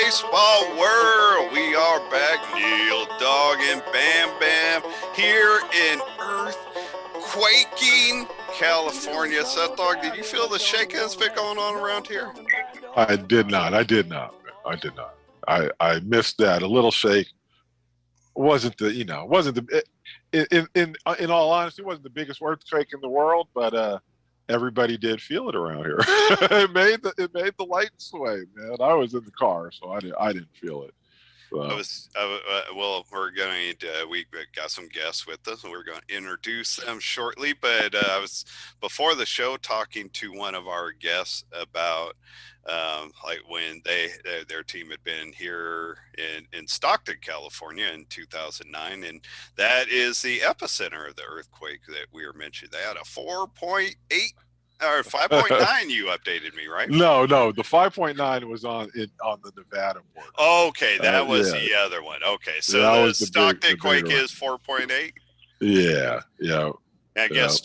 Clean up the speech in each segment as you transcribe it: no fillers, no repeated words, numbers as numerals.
baseball world. We are back, Neil, Dog, and Bam Bam, here in earth-quaking California. Seth, Dog, did you feel the shake that's been going on around here? I did not. I missed that. A little shake. Wasn't the in all honesty, it wasn't the biggest earthquake in the world, but everybody did feel it around here. it made the lights sway, man. I was in the car, so I didn't feel it. So. Well, we got some guests with us, and we're going to introduce them shortly. But I was before the show talking to one of our guests about like when their team had been here in Stockton, California in 2009, and that is the epicenter of the earthquake that we were mentioning. They had a 4.8 or 5.9. You updated me, right? No, the 5.9 was on the Nevada border. Okay, that was the other one. Okay, so the Stockton quake is 4.8. Yeah. I guess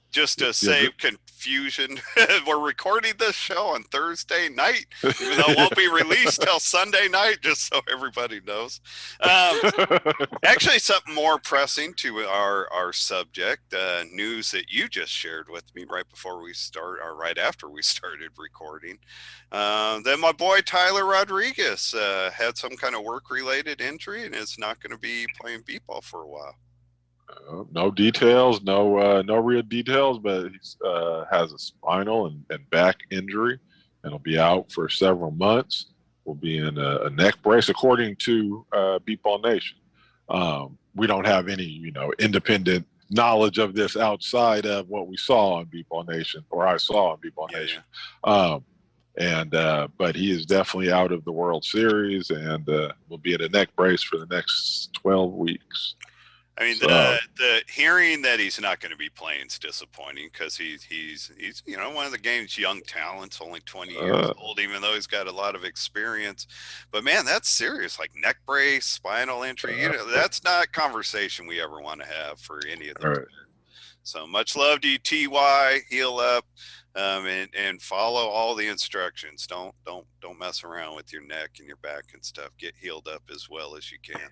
just to save confusion, we're recording this show on Thursday night, even though it won't be released till Sunday night, just so everybody knows. Actually, something more pressing to our subject, news that you just shared with me right before we start, or right after we started recording. Then my boy Tyler Rodriguez had some kind of work-related injury and is not going to be playing b-ball for a while. No details, no real details, but he has a spinal and back injury, and will be out for several months. Will be in a neck brace, according to B-Ball Nation. We don't have any, independent knowledge of this outside of what we saw on B-Ball Nation, or I saw on B-Ball Nation. But he is definitely out of the World Series, and will be in a neck brace for the next 12 weeks. I mean, the hearing that he's not going to be playing is disappointing, because he's one of the game's young talents, only 20 years old, even though he's got a lot of experience. But man, that's serious, like neck brace, spinal injury. That's not conversation we ever want to have for any of them. Right. So much love to you, TY. Heal up, and follow all the instructions. Don't mess around with your neck and your back and stuff. Get healed up as well as you can.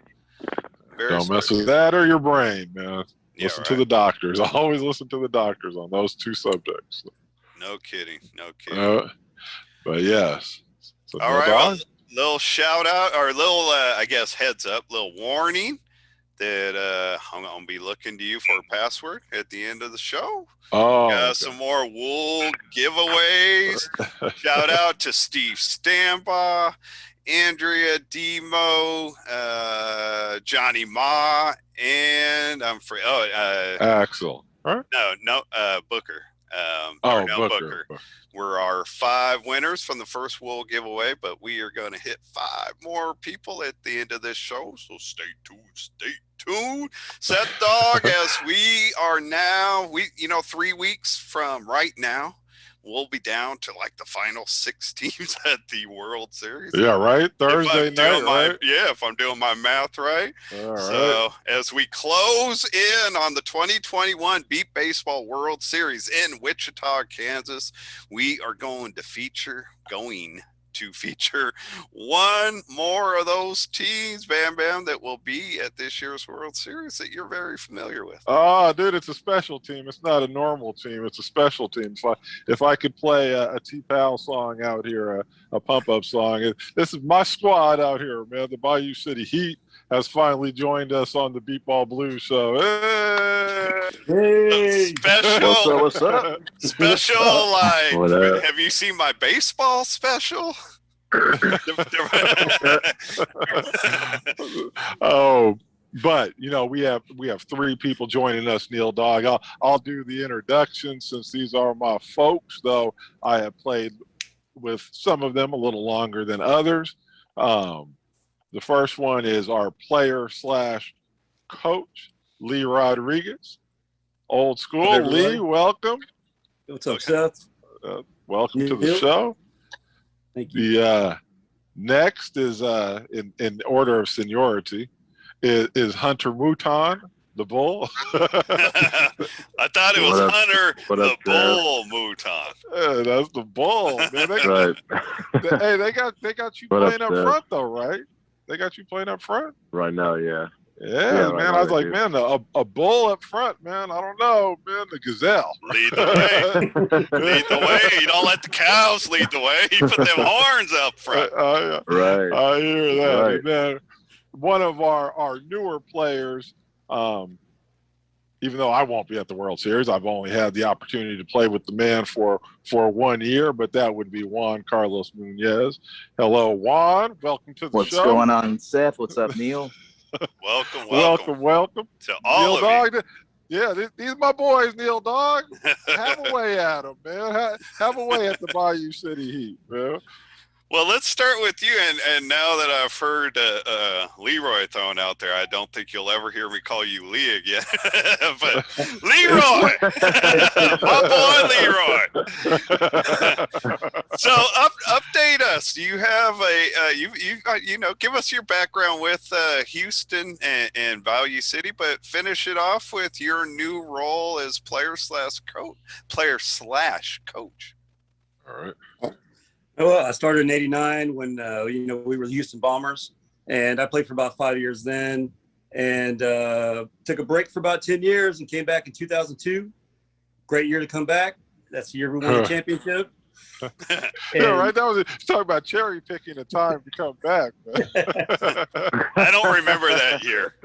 Don't mess with that or your brain, man. Listen to the doctors. Always listen to the doctors on those two subjects. No kidding. But yes. So all right. Well, little shout out, or little, I guess, heads up, little warning that I'm going to be looking to you for a password at the end of the show. Some more wool giveaways. Shout out to Steve Stambaugh, Andrea Demo, Johnny Ma, and I'm free. Axel. Right? No, Booker. Booker. We're our 5 winners from the first wool giveaway, but we are going to hit 5 more people at the end of this show. So stay tuned. Set Dog, as we are now, 3 weeks from right now, we'll be down to like the final 6 teams at the World Series. Yeah, right. Thursday night, right? If I'm doing my math right. So as we close in on the 2021 Beat Baseball World Series in Wichita, Kansas, we are going to feature one more of those teams, Bam Bam, that will be at this year's World Series that you're very familiar with. Oh, dude, it's a special team. It's not a normal team. It's a special team. So if I could play a T-Pal song out here, a pump-up song, this is my squad out here, man. The Bayou City Heat has finally joined us on the Beat Ball Blues show. Hey! Special. What's up? Special, like, have you seen my baseball special? But we have 3 people joining us, Neil Dog. I'll do the introduction, since these are my folks, though I have played with some of them a little longer than others. The first one is our player/coach, Lee Rodriguez. Old school. Lee, welcome. What's up, Seth? Welcome to the show. Thank you. The next is in order of seniority is Hunter Mouton. The bull? I thought it was Hunter the Bull Mouton. Yeah, that's the bull, man. They got you playing up front though, right? They got you playing up front? Right now, yeah. Yeah, man. Right, I was like, man, a bull up front, man. I don't know, man. The gazelle. Lead the way. Lead the way. You don't let the cows lead the way. You put them horns up front. Right. I hear that. Right. And then one of our newer players, even though I won't be at the World Series, I've only had the opportunity to play with the man for 1 year, but that would be Juan Carlos Munoz. Hello, Juan. Welcome to the show. What's going on, Seth? What's up, Neil? Welcome to all Neil of Dog. you. Yeah, these are my boys, Neil Dog. Have a way at them, man. Have a way at the Bayou City Heat, man. Well, let's start with you. And now that I've heard Leroy thrown out there, I don't think you'll ever hear me call you Lee again. But Leroy, my boy Leroy. So update us. Do you have give us your background with Houston and Bayou City, but finish it off with your new role as player/coach. All right. Well, I started in '89 when we were the Houston Bombers, and I played for about 5 years then, and took a break for about 10 years and came back in 2002. Great year to come back. That's the year we won the championship. Yeah, right. That was talking about cherry picking a time to come back. I don't remember that year.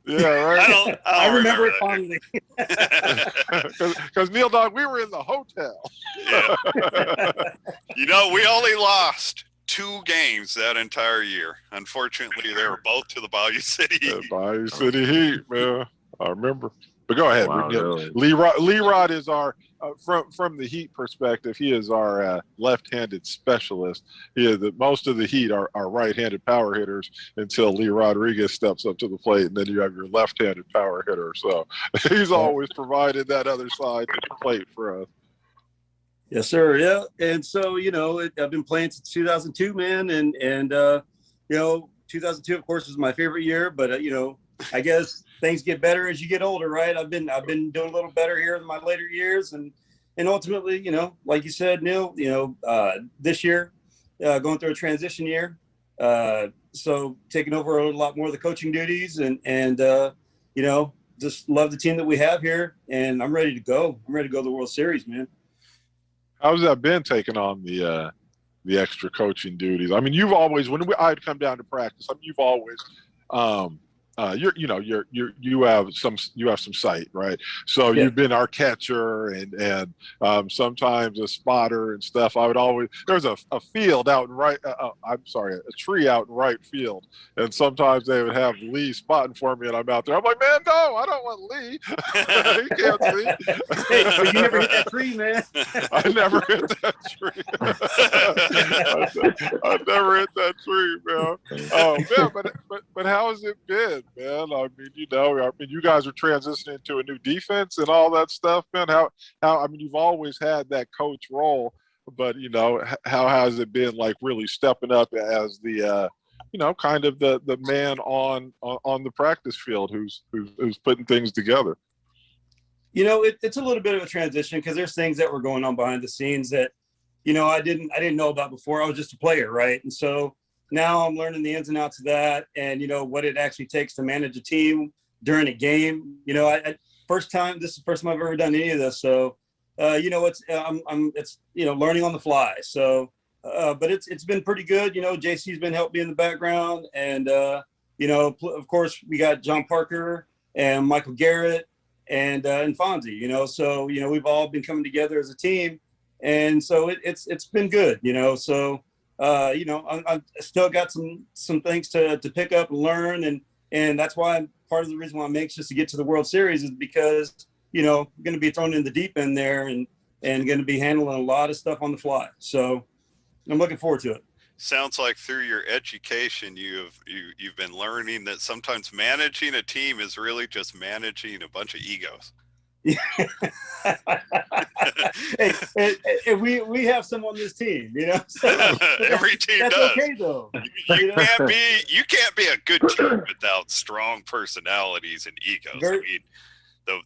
Yeah, right. I remember it fondly. Because Neil Dog, we were in the hotel. Yeah. We only lost 2 games that entire year. Unfortunately, they were both to the Bayou City Heat. Bayou City Heat, man. I remember. But go ahead. Wow, really? Lee Rod is our from the Heat perspective. He is our left-handed specialist. Most of the Heat are right-handed power hitters until Lee Rodriguez steps up to the plate, and then you have your left-handed power hitter. So he's always provided that other side to the plate for us. Yes, sir. Yeah, and so I've been playing since 2002, man, and 2002, of course, was my favorite year. But I guess things get better as you get older, right? I've been doing a little better here in my later years, and ultimately, like you said, Neil, this year, going through a transition year, so taking over a lot more of the coaching duties, and just love the team that we have here, and I'm ready to go. I'm ready to go to the World Series, man. How's that been taking on the extra coaching duties? I mean, you've always, I'd come down to practice, I mean, you've always, you have some sight, right? So You've been our catcher and sometimes a spotter and stuff. There's a field out in right, a tree out in right field, and sometimes they would have Lee spotting for me, and I'm out there. I'm like, man, no, I don't want Lee. He can't see. Hey, but you never hit that tree, man. I never hit that tree. I never hit that tree, man. Oh man, but how has it been, man? I mean, you guys are transitioning to a new defense and all that stuff, man. How I mean, you've always had that coach role, but how has it been like really stepping up as the kind of the man on the practice field who's putting things together? It's a little bit of a transition because there's things that were going on behind the scenes that I didn't know about before. I was just a player, right? And so now I'm learning the ins and outs of that, and what it actually takes to manage a team during a game. This is the first time I've ever done any of this, so it's learning on the fly. So, but it's been pretty good. JC's been helping me in the background, and of course we got John Parker and Michael Garrett and Fonzie. So we've all been coming together as a team, and so it's been good. So. I've still got some things to pick up and learn, and that's why part of the reason why I'm anxious to get to the World Series is because I'm going to be thrown in the deep end there and going to be handling a lot of stuff on the fly. So I'm looking forward to it. Sounds like through your education, you've been learning that sometimes managing a team is really just managing a bunch of egos. Hey, we have some on this team, you know. So every team that's does. okay though. You can't be a good team without strong personalities and egos. I mean,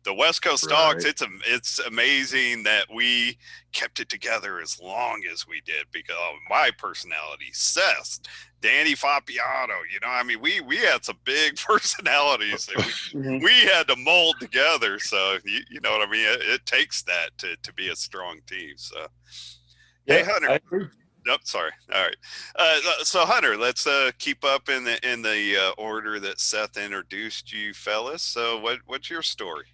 the West Coast Dogs, it's amazing that we kept it together as long as we did, because my personality, Seth, Danny Fabiano, you know, I mean, we had some big personalities that we had to mold together. So you know what I mean? It takes that to be a strong team. So hey, Hunter. I agree. Nope, sorry. All right. So Hunter, let's keep up in the order that Seth introduced you fellas. So what's your story?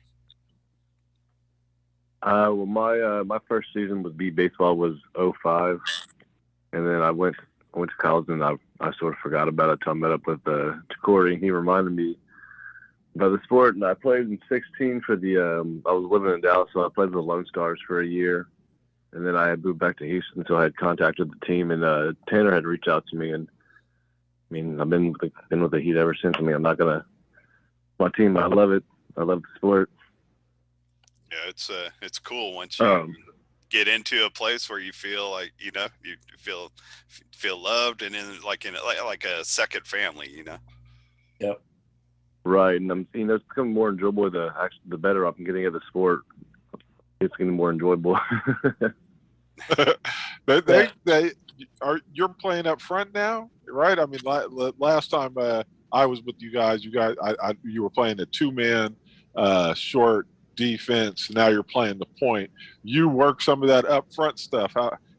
Well, my first season with B baseball was 05, and then I went to college, and I sort of forgot about it until I met up with Corey, and he reminded me about the sport. And I played in 16 for the I was living in Dallas, so I played with the Lone Stars for a year, and then I had moved back to Houston, so I had contact with the team, and Tanner had reached out to me, and I mean, I've been with the Heat ever since. I mean, I'm not gonna my team. I love it. I love the sport. Yeah, it's cool once you get into a place where you feel like, you know, you feel loved and in like a second family, you know. Yep. Right, and it's becoming more enjoyable. The better I'm getting at the sport, it's getting more enjoyable. You're playing up front now, right? I mean, last time I was with you guys, you were playing a 2-man short defense. Now you're playing the point. You work some of that up front stuff.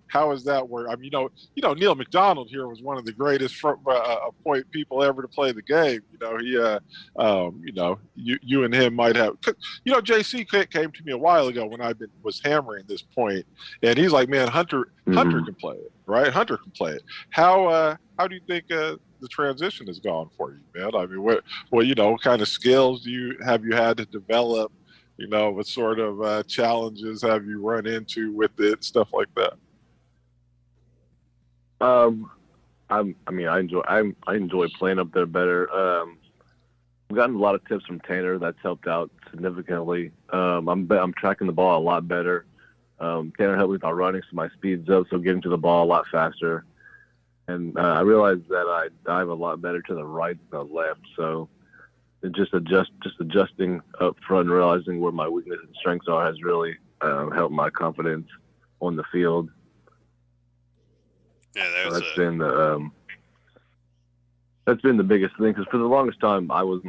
How is that work? I mean, you know, Neil McDonald here was one of the greatest point people ever to play the game. You know, he, you know, you and him might have. You know, JC came to me a while ago when was hammering this point, and he's like, "Man, Hunter can play it, right? Hunter can play it." How do you think the transition has gone for you, man? I mean, what you know, what kind of skills have you had to develop? You know, what sort of challenges have you run into with it, stuff like that? I enjoy playing up there better. I've gotten a lot of tips from Tanner that's helped out significantly. I'm tracking the ball a lot better. Tanner helped me with my running, so my speed's up, so getting to the ball a lot faster. And I realized that I dive a lot better to the right than the left, so just adjusting up front and realizing where my weaknesses and strengths are has really helped my confidence on the field. Yeah, that's been the biggest thing, because for the longest time I was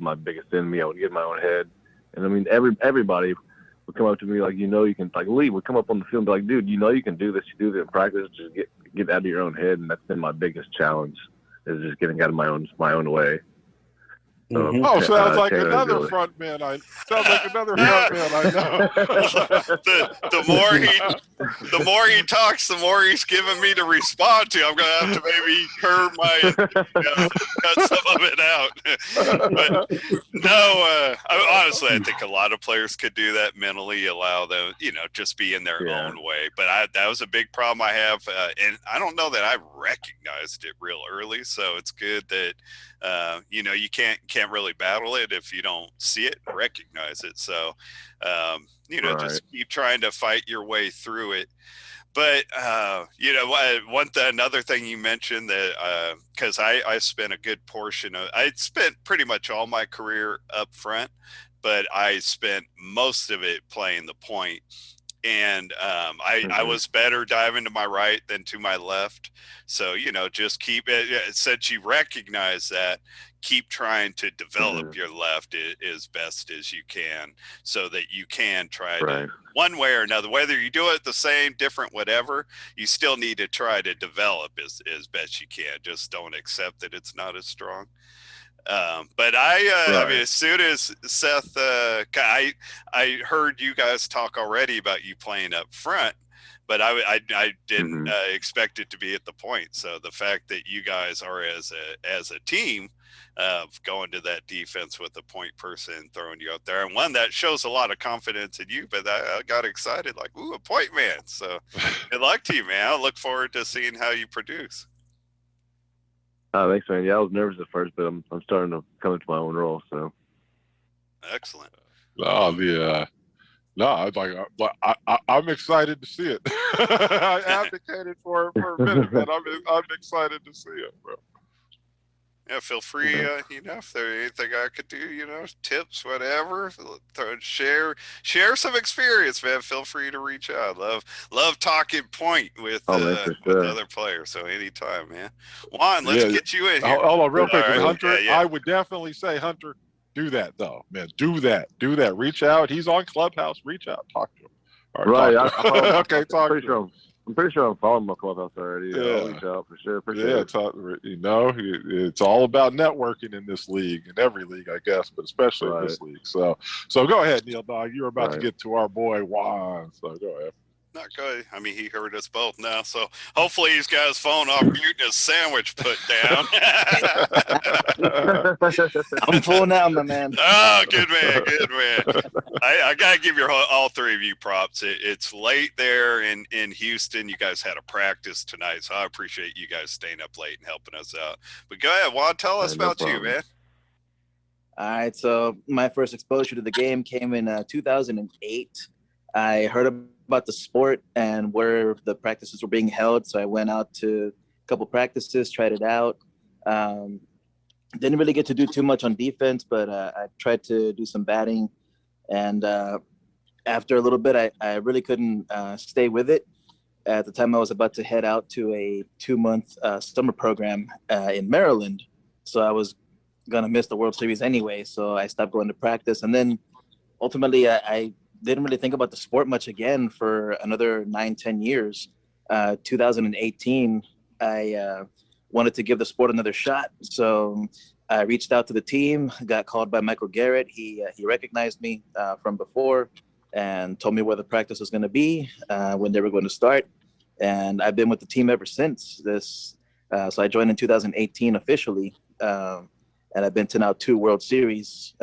my biggest enemy. I would get in my own head, and I mean everybody would come up to me like, you know, you can, like Lee would come up on the field and be like, dude, you know you can do this. You do it in practice. Just get out of your own head, and that's been my biggest challenge, is just getting out of my own way. Sounds like another front man. Sounds like another front man I know. The more he talks, the more he's giving me to respond to. I'm going to have to maybe curb cut some of it out. But no, honestly, I think a lot of players could do that mentally, allow them, you know, just be in their own way. But that was a big problem I have, and I don't know that I recognized it real early. So it's good that you know, you can't really battle it if you don't see it, recognize it. So you know, just keep trying to fight your way through it. But you know, another thing you mentioned that because I spent a good portion of, I spent pretty much all my career up front, but I spent most of it playing the point. And I was better diving to my right than to my left. So, you know, just keep it, since you recognize that, keep trying to develop your left as best as you can, so that you can try to, one way or another, whether you do it the same, different, whatever, you still need to try to develop as best you can. Just don't accept that it's not as strong. But I mean, as soon as Seth, I heard you guys talk already about you playing up front, but I didn't expect it to be at the point. So the fact that you guys are as a team going to that defense with a point person throwing you out there, and one that shows a lot of confidence in you. But I got excited, like, ooh, a point man. So good luck to you, man. I look forward to seeing how you produce. Thanks, man. Yeah, I was nervous at first, but I'm starting to come into my own role. So excellent. No, I'm excited to see it. I advocated for it for a minute, man. I'm excited to see it, bro. Yeah, feel free, if there's anything I could do, tips, whatever, share some experience, man. Feel free to reach out. Love talking point with other players. So anytime, man. Juan, let's get you in here. Hold on, real quick. Right. Hunter, I would definitely say, Hunter, do that though, man. Do that. Reach out. He's on Clubhouse. Reach out. Talk to him. All right. Okay. Talk to him. I'm pretty sure I'm following my Clubhouse already. Yeah. I'll reach out for sure. It's all about networking in this league, in every league, I guess, but especially in this league. So go ahead, Neil Dog. You're about to get to our boy Juan. So go ahead. Not good. I mean, he heard us both now, so hopefully he's got his phone off mute and his sandwich put down. I'm full now, my man. Oh, good man. I gotta give all three of you props. It's late there in Houston. You guys had a practice tonight, so I appreciate you guys staying up late and helping us out. But go ahead, Juan, tell us about you, man. All right, so my first exposure to the game came in 2008. I heard about the sport and where the practices were being held, so I went out to a couple practices, tried it out. Didn't really get to do too much on defense, but I tried to do some batting. And after a little bit, I really couldn't stay with it. At the time, I was about to head out to a 2-month summer program in Maryland. So I was going to miss the World Series anyway. So I stopped going to practice. And then ultimately, I didn't really think about the sport much again for another 9-10 years. 2018, I wanted to give the sport another shot. So I reached out to the team, got called by Michael Garrett. He recognized me from before and told me where the practice was going to be, when they were going to start. And I've been with the team ever since this. So I joined in 2018 officially. And I've been to now 2 World Series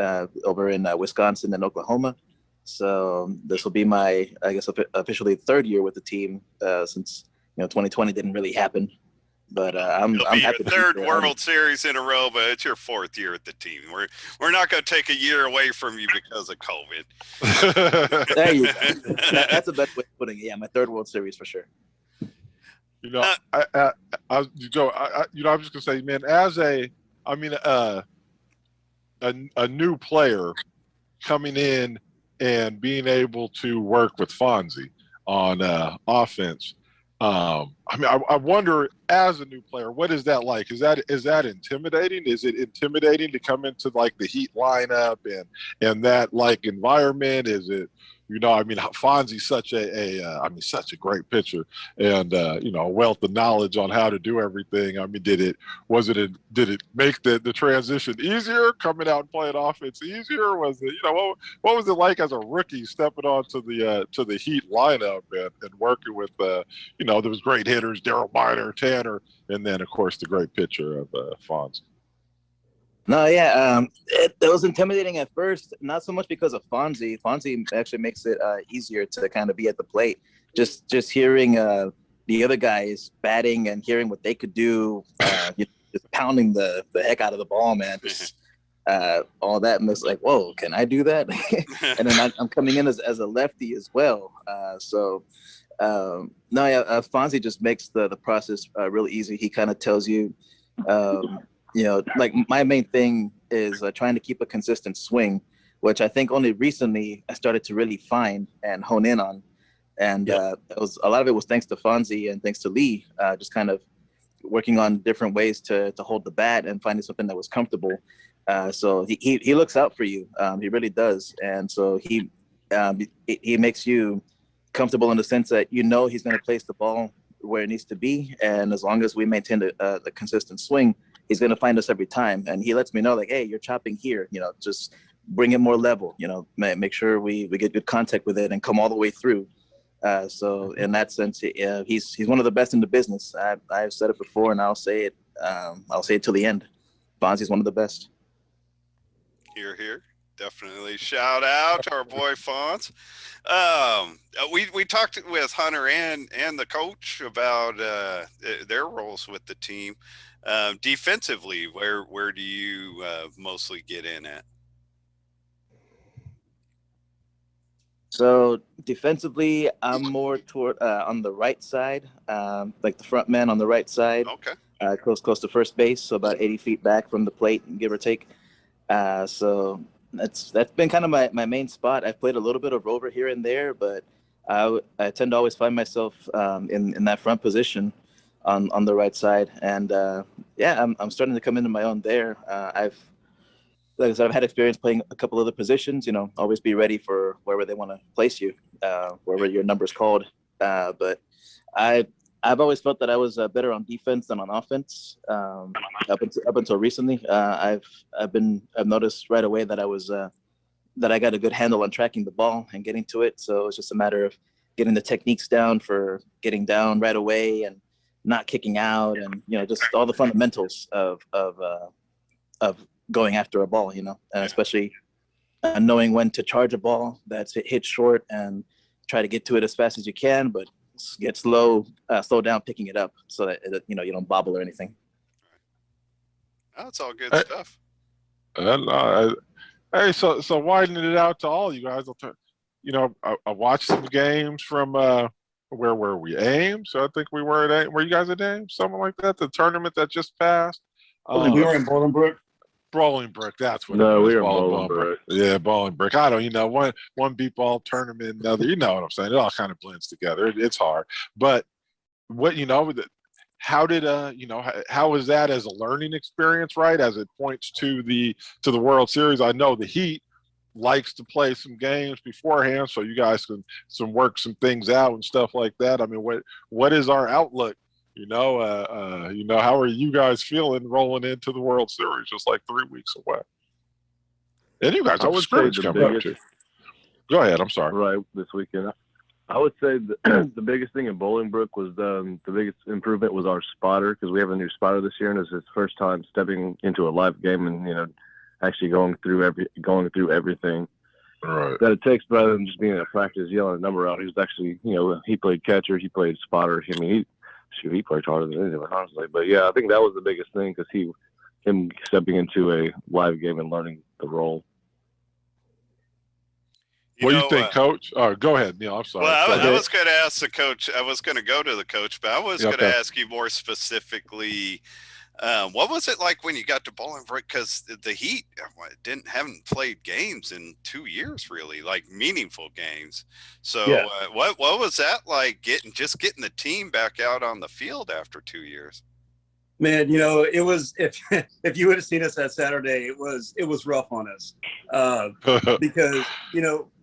over in Wisconsin and Oklahoma. So this will be my, I guess, officially 3rd year with the team since 2020 didn't really happen. But I'm happy. Your 3rd World Series in a row, but it's your 4th year at the team. We're not going to take a year away from you because of COVID. There you go. That's the best way of putting it. Yeah, my 3rd World Series for sure. I was just gonna say, man, as a new player coming in and being able to work with Fonzie on offense. I wonder, as a new player, what is that like? Is that intimidating? Is it intimidating to come into like the Heat lineup and that like environment? Is it, Fonzie's such such a great pitcher and a wealth of knowledge on how to do everything. Did it make the transition easier coming out and playing offense easier? Was it, what was it like as a rookie stepping onto the Heat lineup and working with those great hitters, Daryl Miner, Tanner, and then of course the great pitcher of Fonzie? No, yeah, it was intimidating at first, not so much because of Fonzie. Fonzie actually makes it easier to kind of be at the plate. Just hearing the other guys batting and hearing what they could do, just pounding the heck out of the ball, man. Just all that, and it's like, whoa, can I do that? And then I'm coming in as a lefty as well. Fonzie just makes the process real easy. He kind of tells you. Like my main thing is trying to keep a consistent swing, which I think only recently I started to really find and hone in on. And a lot of it was thanks to Fonzie and thanks to Lee, just kind of working on different ways to hold the bat and finding something that was comfortable. So he looks out for you. He really does. And so he makes you comfortable in the sense that he's going to place the ball where it needs to be. And as long as we maintain the consistent swing, he's going to find us every time. And he lets me know, like, hey, you're chopping here, just bring it more level, make sure we get good contact with it and come all the way through. So in that sense, he's one of the best in the business. I've said it before and I'll say it till the end. Fonzie's one of the best. Here. Definitely shout out to our boy Fonz. We talked with Hunter and the coach about their roles with the team. Defensively, where do you mostly get in at? So defensively, I'm more toward on the right side, like the front man on the right side. Okay. Close to first base, so about 80 feet back from the plate, give or take. So that's been kind of my main spot. I've played a little bit of rover here and there, but I tend to always find myself in that front position on the right side. And I'm starting to come into my own there. Like I said, I've had experience playing a couple other positions. Always be ready for wherever they want to place you, wherever your number's called. But I've always felt that I was better on defense than on offense. Up until recently, I've noticed right away that I got a good handle on tracking the ball and getting to it. So it's just a matter of getting the techniques down for getting down right away and not kicking out, and just all the fundamentals of going after a ball. And especially knowing when to charge a ball that's hit short and try to get to it as fast as you can, but get slow down picking it up so that you don't bobble or anything. That's all good stuff. Hey, so widening it out to all you guys. I watched some games from where were we? Ames. So I think we were at Ames. Were you guys at Ames? Something like that. The tournament that just passed. We were in Bolingbrook. Bolingbrook, that's what. No, it was. we were in Bolingbrook. Yeah, Bolingbrook. One beat ball tournament, another. You know what I'm saying? It all kind of blends together. It's hard, but how did how was that as a learning experience, right? As it points to the World Series. I know the Heat likes to play some games beforehand, so you guys can work some things out and stuff like that. I mean, what is our outlook? How are you guys feeling rolling into the World Series just like 3 weeks away? And you guys have a scrimmage coming up too. Go ahead. I'm sorry. Right, this weekend. I would say the biggest thing in Bolingbrook was the biggest improvement was our spotter, because we have a new spotter this year, and it's his first time stepping into a live game and actually going through everything right that it takes, rather than just being at practice yelling a number out. He was actually he played catcher, he played spotter. I mean, he played harder than anyone, honestly. But yeah, I think that was the biggest thing, because him stepping into a live game and learning the role. What do you think, Coach? Go ahead, Neil. I'm sorry. Well, I was going to ask the coach. I was going to go to the coach, but I was going to ask you more specifically. What was it like when you got to Bolingbrook? Because the Heat haven't played games in 2 years, really, like meaningful games. So what was that like getting the team back out on the field after 2 years? Man, it was if you would have seen us that Saturday, it was rough on us because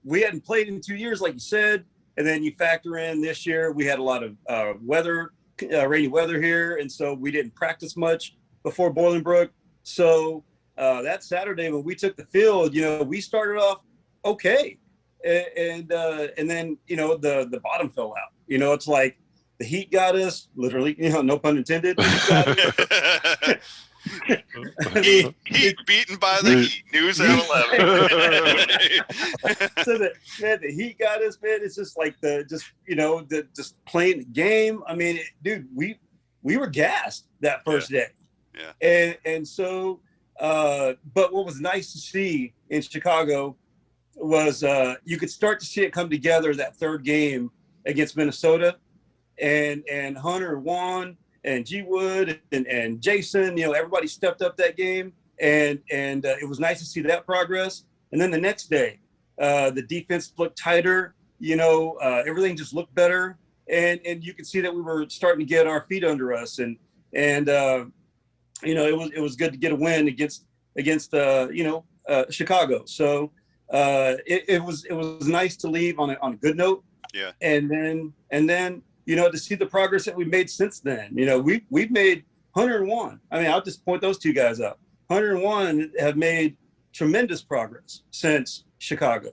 we hadn't played in 2 years, like you said, and then you factor in this year we had a lot of rainy weather here, and so we didn't practice much before Bolingbrook. So that Saturday when we took the field, we started off okay, and then the bottom fell out. It's like the Heat got us, literally, no pun intended. Heat beaten by the Heat. News at 11. So the Heat got us, man. It's just like just playing the game. I mean, dude, we were gassed that first day. Yeah. And so, but what was nice to see in Chicago was you could start to see it come together that third game against Minnesota, and Hunter, Juan, and G Wood and Jason, everybody stepped up that game, and it was nice to see that progress. And then the next day, the defense looked tighter, everything just looked better, and you could see that we were starting to get our feet under us, and it was good to get a win against Chicago. So it was nice to leave on a good note. Yeah. And then to see the progress that we've made since then. We've made Hunter and Juan. I mean, I'll just point those two guys out. Hunter and Juan have made tremendous progress since Chicago.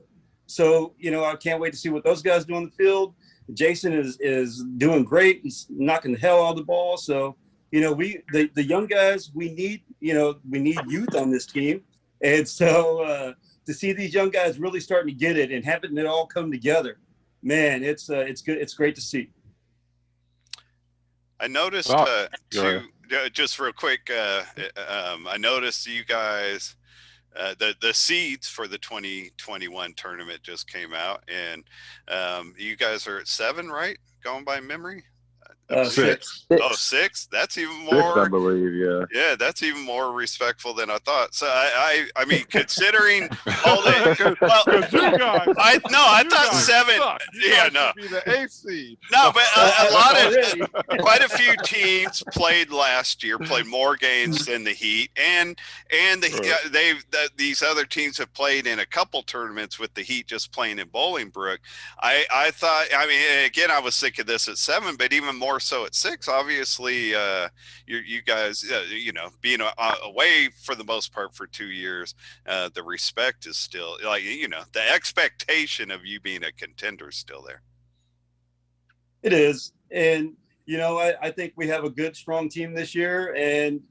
So, I can't wait to see what those guys do on the field. Jason is doing great. He's knocking the hell out of the ball. So, the young guys, we need youth on this team. And so to see these young guys really starting to get it and having it all come together, man, it's good. It's great to see. I noticed just real quick. I noticed you guys the seeds for the 2021 tournament just came out, and you guys are at 7, right? Going by memory. 6. Oh, 6. That's even more. 6, I believe. Yeah. Yeah, that's even more respectful than I thought. So I mean, considering all the you guys, I thought 7. Yeah, no. Be the AC. No, but a lot of quite a few teams played last year, played more games than the Heat, and these other teams have played in a couple tournaments with the Heat just playing in Bolingbrook. I thought, I mean, again, I was thinking this at 7, but even more so at 6. Obviously, you guys, being away for the most part for 2 years, the respect is still, like, the expectation of you being a contender is still there. It is. And, I think we have a good, strong team this year. And,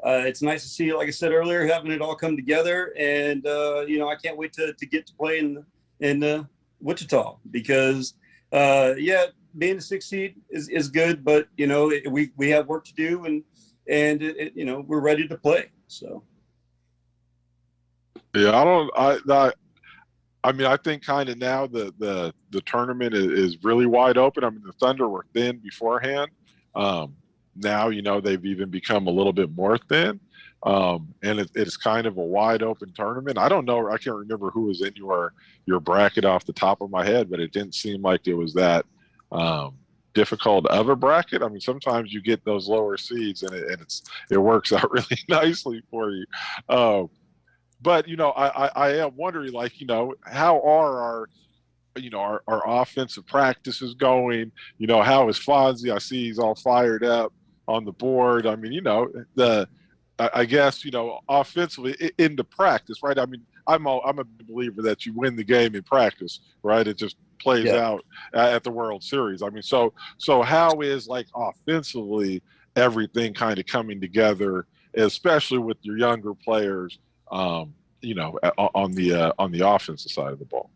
it's nice to see, like I said earlier, having it all come together. And, I can't wait to get to play in Wichita because, being a 6 seed is good, but we have work to do, and we're ready to play. So yeah, I think kind of now the tournament is really wide open. I mean, the Thunder were thin beforehand. Now they've even become a little bit more thin, and it's kind of a wide open tournament. I don't know, I can't remember who was in your bracket off the top of my head, but it didn't seem like it was that difficult of a bracket. I mean, sometimes you get those lower seeds and it works out really nicely for you. But I am wondering, like, how are our offensive practices going? How is Fonzie? I see he's all fired up on the board. I mean, I guess offensively into practice, right? I mean, I'm a believer that you win the game in practice, right? It just plays out at the World Series. I mean, so how is, like, offensively everything kind of coming together, especially with your younger players, on the offensive side of the ball?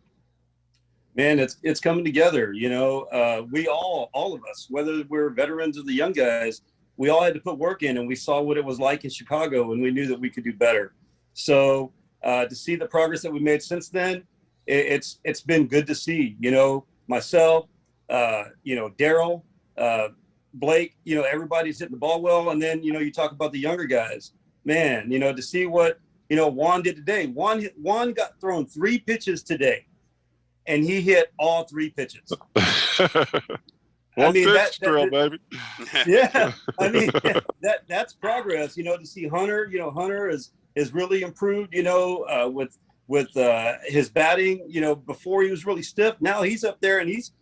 Man, it's coming together. We all of us, whether we're veterans or the young guys, we all had to put work in, and we saw what it was like in Chicago, and we knew that we could do better. So to see the progress that we made since then, it's been good to see. Myself, Daryl, Blake, everybody's hitting the ball well, and then you talk about the younger guys. Man, to see what Juan did today. Juan got thrown 3 pitches today, and he hit all 3 pitches. One pitch drill, baby. Yeah, I mean that's progress. To see Hunter, Hunter is really improved. With his batting. Before he was really stiff. Now he's up there and he's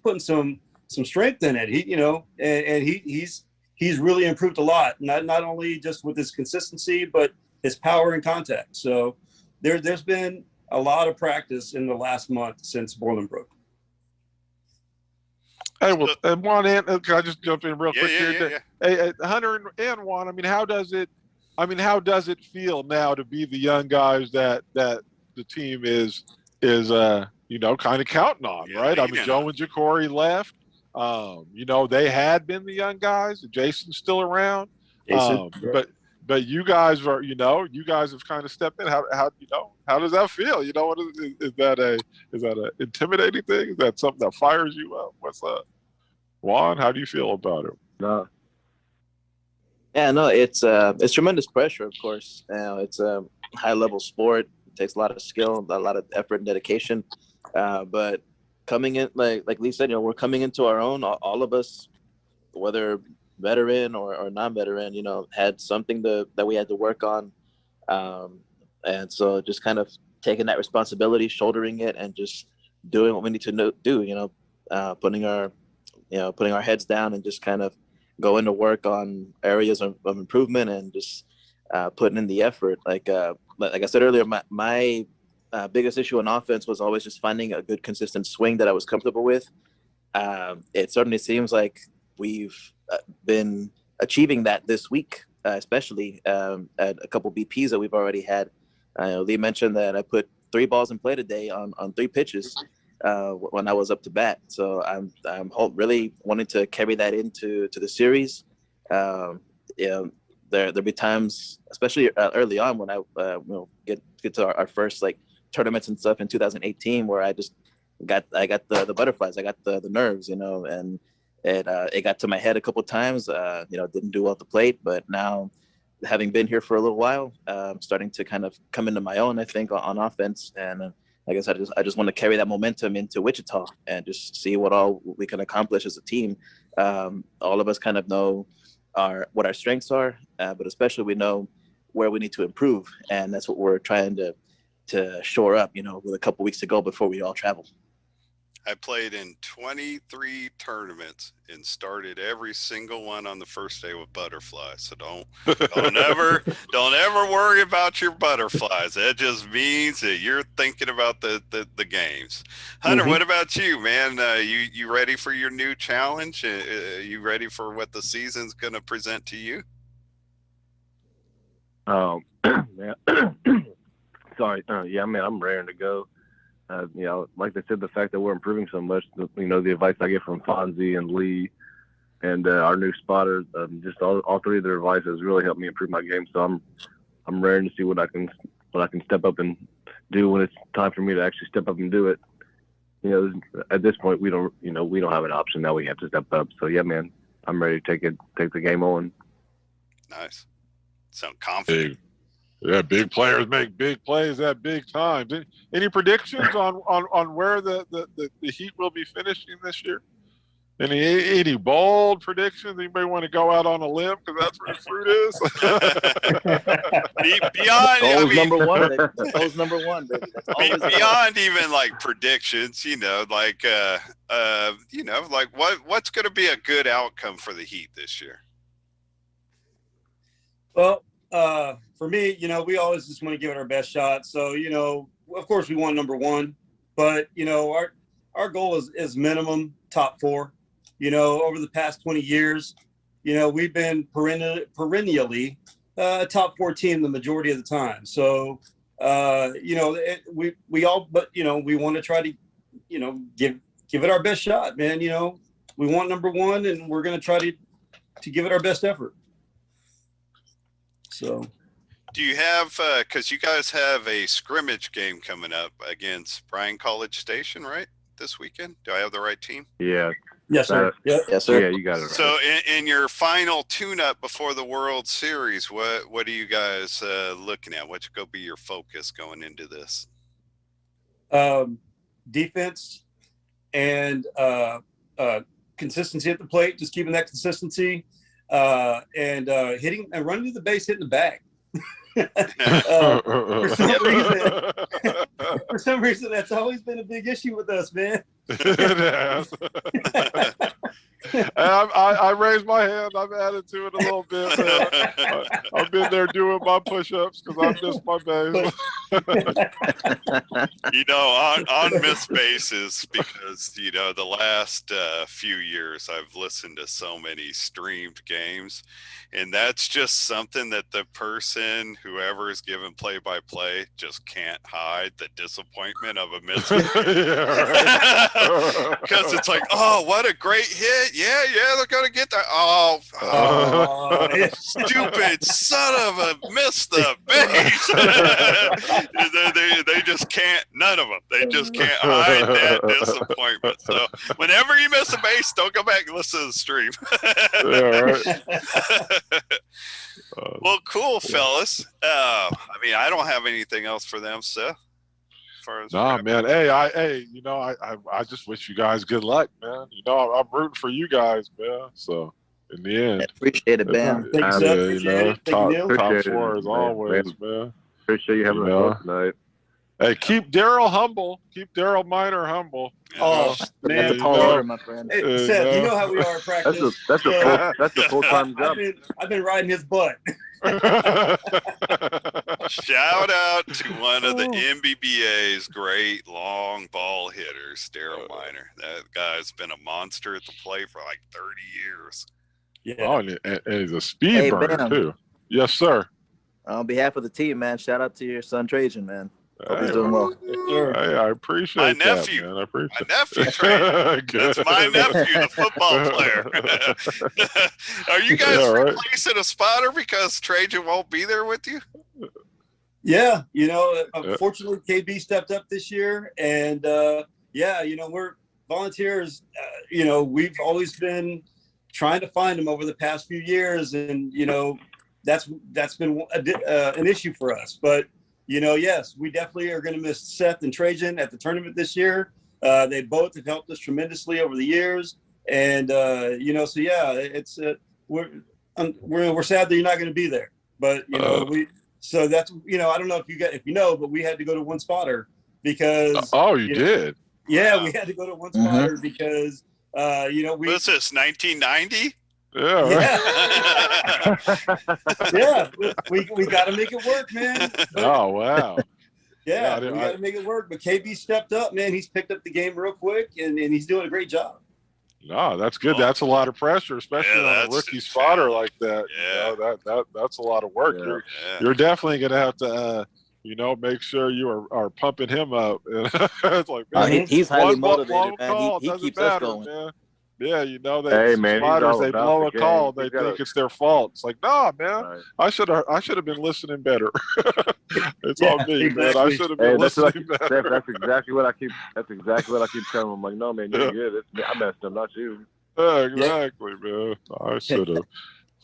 putting some strength in it. He's really improved a lot. Not only just with his consistency, but his power and contact. So there's been a lot of practice in the last month since Bolingbrook. Hey, well, and Juan, can I just jump in real quick here? Yeah. Hey, Hunter and Juan, I mean, how does it feel now to be the young guys that the team is kind of counting on, right? I mean, Joe and Ja'Cory left. They had been the young guys. Jason's still around. But you guys are, you guys have kind of stepped in. How does that feel? What is that a intimidating thing? Is that something that fires you up? What's up, Juan? How do you feel about it? No. Yeah, no, it's tremendous pressure, of course. It's a high level sport. It takes a lot of skill, a lot of effort and dedication. But coming in, like Lee said, we're coming into our own. All of us, whether veteran or non-veteran, had something that we had to work on. And so just kind of taking that responsibility, shouldering it, and just doing what we need to do, putting our heads down and just kind of going to work on areas of improvement and just putting in the effort. Like I said earlier, my biggest issue on offense was always just finding a good, consistent swing that I was comfortable with. It certainly seems like we've been achieving that this week, especially at a couple BPs that we've already had. Lee mentioned that I put 3 balls in play today on 3 pitches when I was up to bat. So I'm really wanting to carry that into the series. there'll be times, especially early on, when I get to our first like tournaments and stuff in 2018, where I got the butterflies, I got the nerves, and it got to my head a couple of times. Didn't do well at the plate, but now, having been here for a little while, starting to kind of come into my own, I think, on offense. And I guess I just want to carry that momentum into Wichita and just see what all we can accomplish as a team. All of us kind of know what our strengths are, but especially we know where we need to improve. And that's what we're trying to shore up, with a couple weeks to go before we all travel. I played in 23 tournaments and started every single one on the first day with butterflies. So don't ever worry about your butterflies. That just means that you're thinking about the games. Hunter, What about you, man? You ready for your new challenge? You ready for what the season's going to present to you? Yeah. Sorry. Yeah, man, I'm raring to go. Like I said, the fact that we're improving so much, the advice I get from Fonzie and Lee and our new spotters, just all three of their advice has really helped me improve my game. So I'm raring to see what I can step up and do when it's time for me to actually step up and do it. At this point, we don't have an option now. We have to step up. So yeah, man, I'm ready to take the game on. Nice. Sound confident. Yeah, big players make big plays at big times. Any predictions on where the Heat will be finishing this year? Any bold predictions? Anybody want to go out on a limb because that's where the fruit is? Beyond number one, baby. Goal's number one, baby. That's always beyond even like predictions, what's going to be a good outcome for the Heat this year? Well, for me, we always just want to give it our best shot. So, of course we want number one, but, our goal is minimum top four. Over the past 20 years, we've been perennially a top four team the majority of the time. So, we want to try to, give it our best shot, man. We want number one, and we're going to try to give it our best effort. So. Do you have, because you guys have a scrimmage game coming up against Bryan College Station, right, this weekend? Do I have the right team? Yeah. Yes, sir. Yes, sir. Yeah, you got it right. So in your final tune-up before the World Series, what are you guys looking at? What's going to be your focus going into this? Defense and consistency at the plate, just keeping that consistency, and hitting and running to the base, hitting the bag. For some reason, that's always been a big issue with us, man. I raised my hand. I've added to it a little bit. I've been there doing my push-ups because I missed my base. On missed bases, because the last few years I've listened to so many streamed games, and that's just something that the person, whoever is given play-by-play, just can't hide the disappointment of a miss. Because it's like, oh, what a great hit. Yeah, they're going to get that. Oh, stupid son of a missed the base. They just can't, none of them. They just can't hide that disappointment. So whenever you miss a base, don't go back and listen to the stream. Yeah, right. Well, cool, fellas. I don't have anything else for them, Seth. Nah, man. Hey, I just wish you guys good luck, man. I'm rooting for you guys, man. So in the end, appreciate it, man. Thanks, top Appreciate four it, as always, man. Appreciate you having us on tonight. Hey, keep Daryl humble. Keep Daryl Minor humble. Oh, man. That's a tall order, my friend. Hey, Seth, you know how we are at practice. That's a full-time job. I've been riding his butt. Shout out to one of the NBBA's great long ball hitters, Daryl Minor. That guy's been a monster at the plate for like 30 years. Yeah. Oh, and he's a speed burner, too. Yes, sir. On behalf of the team, man, shout out to your son, Trajan, man. Hope he's doing well. sir. Hey, I appreciate My that, nephew. man. I appreciate My nephew trained. Good. That's my nephew, the football player. Are you guys Yeah, right. replacing a spotter because Trajan won't be there with you? Yeah, unfortunately, KB stepped up this year, and we're volunteers. We've always been trying to find them over the past few years, and that's been an issue for us. But yes, we definitely are going to miss Seth and Trajan at the tournament this year. They both have helped us tremendously over the years, and so yeah, it's we're sad that you're not going to be there, but we. So that's I don't know if you know, but we had to go to one spotter because you did. Yeah, Wow. we had to go to one spotter because What's this, 1990? Yeah. Right. Yeah, we got to make it work, man. Oh wow. Yeah, we got to make it work. But KB stepped up, man. He's picked up the game real quick, and he's doing a great job. No, that's good. That's a lot of pressure, especially on a rookie spotter like that. Yeah. That's a lot of work. Yeah. You're definitely gonna have to make sure you are pumping him up. It's like, man, he's highly one motivated, man. call He doesn't keeps matter, us going. man. Yeah, Hey, man, spotters, they blow a call, game. they think it's their fault. It's like, nah, man, Right. I should have been listening better. It's on me, exactly. man. I should have been listening better. That's exactly what I keep telling him. I'm like, no, man, you're good. It's me. I messed up, not you. Exactly, man. I should have.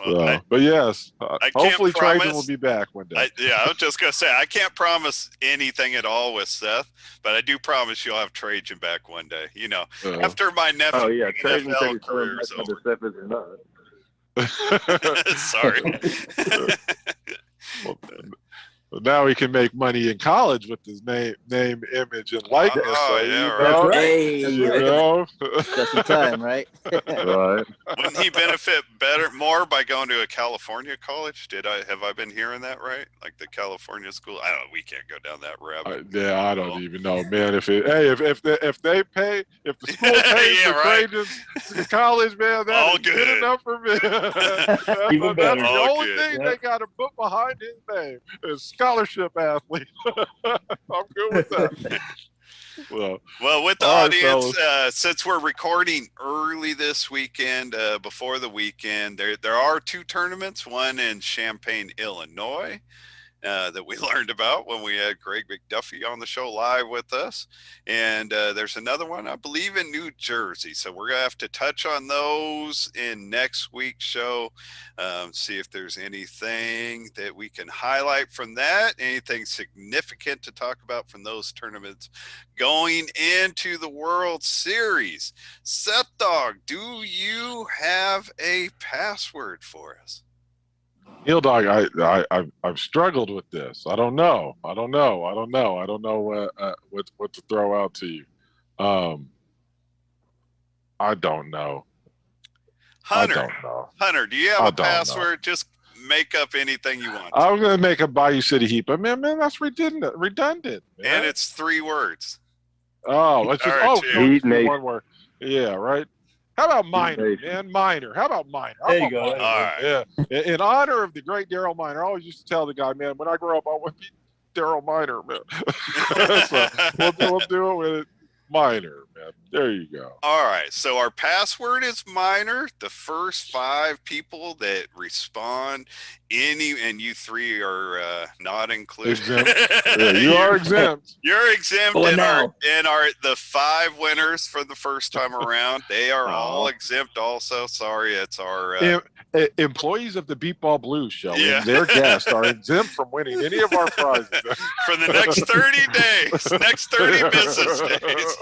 Well, But yes, hopefully Trajan promise- will be back one day. I was just gonna say I can't promise anything at all with Seth, but I do promise you'll have Trajan back one day. After my nephew. Oh yeah, Trajan NFL career is over. Step is not. Sorry. Well, now he can make money in college with his name, image, and likeness. Oh, so, yeah, right. Hey, just in time, right? Right. Wouldn't he benefit more by going to a California college? Have I been hearing that right? Like the California school? I don't know. We can't go down that rabbit. I don't even know, man. If the school pays Yeah, for right. Trajan's college, man, All that's good good. enough for me. Even better. That's the All only good. thing they got to put behind his name is scholarship athlete. I'm good with that. Well, with the All right, audience, since we're recording early this weekend, before the weekend, there are two tournaments. One in Champaign, Illinois, that we learned about when we had Greg McDuffie on the show live with us. And there's another one, I believe, in New Jersey. So we're going to have to touch on those in next week's show. See if there's anything that we can highlight from that, anything significant to talk about from those tournaments going into the World Series. Seth Dog, do you have a password for us? Neil Dog, I've struggled with this. I don't know what to throw out to you. I don't know. Hunter, I don't know. Hunter, do you have a password? Just make up anything you want. I'm gonna make a Bayou City Heat, but man, that's redundant. Man. And it's 3 words. Oh, it's just All right, one word. Yeah, right. How about Minor, man? Minor. How about Minor? There you go. All right. Yeah. In honor of the great Daryl Minor, I always used to tell the guy, man, when I grow up, I want to be Daryl Minor, man. So we'll do it with Minor, man. There you go. All right. So our password is Minor. The first 5 people that respond, and you 3 are not included. Exempt. Yeah, you are exempt. You're exempt. Oh, and no. The 5 winners for the first time around, they are all exempt also. Sorry, it's our employees of the Beatball Blues show Yeah. and their guests are exempt from winning any of our prizes. for the next 30 days, next 30 business days.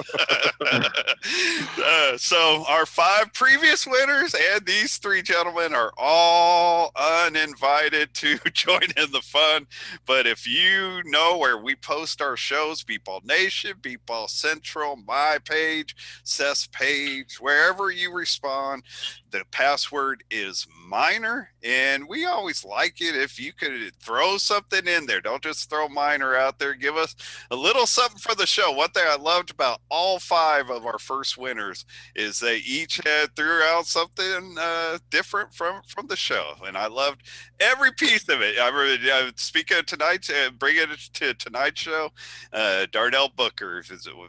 So our 5 previous winners and these 3 gentlemen are all uninvited to join in the fun. But if you know where we post our shows, Beatball Nation, Beatball Central, my page, Seth's page, wherever you respond, the password is minor, and we always like it if you could throw something in there. Don't just throw minor out there. Give us a little something for the show. One thing I loved about all 5 of our first winners is they each threw out something different from the show, and I loved every piece of it. Speaking of tonight, bringing it to tonight's show, Darnell Booker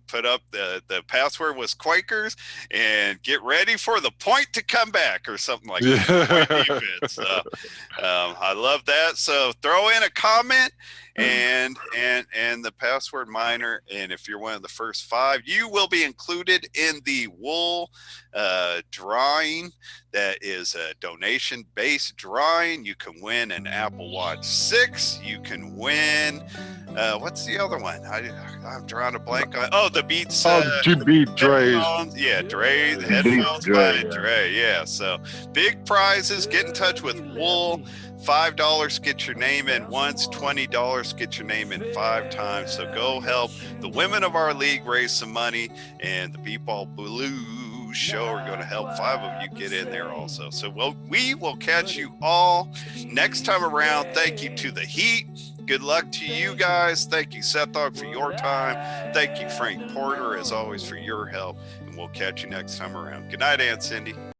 put up the password was Quakers, and get ready for the point to come back or something like that. Defense. I love that. So throw in a comment and the password minor, and if you're one of the first 5, you will be included in the wool drawing. That is a donation based drawing. You can win an Apple Watch 6. You can win what's the other one? I'm drawing a blank on. The Beats. You beat Dre's. Yeah, Dre. The headphones by Dre. Yeah. So big prizes. Get in touch with Wool. $5 get your name in once. $20 get your name in 5 times. So go help the women of our league raise some money, and the People Blue show are going to help 5 of you get in there also. So we will catch you all next time around. Thank you to the Heat. Good luck to you guys. Thank you, Seth Dog, for your time. Thank you, Frank Porter, as always, for your help. And we'll catch you next time around. Good night, Aunt Cindy.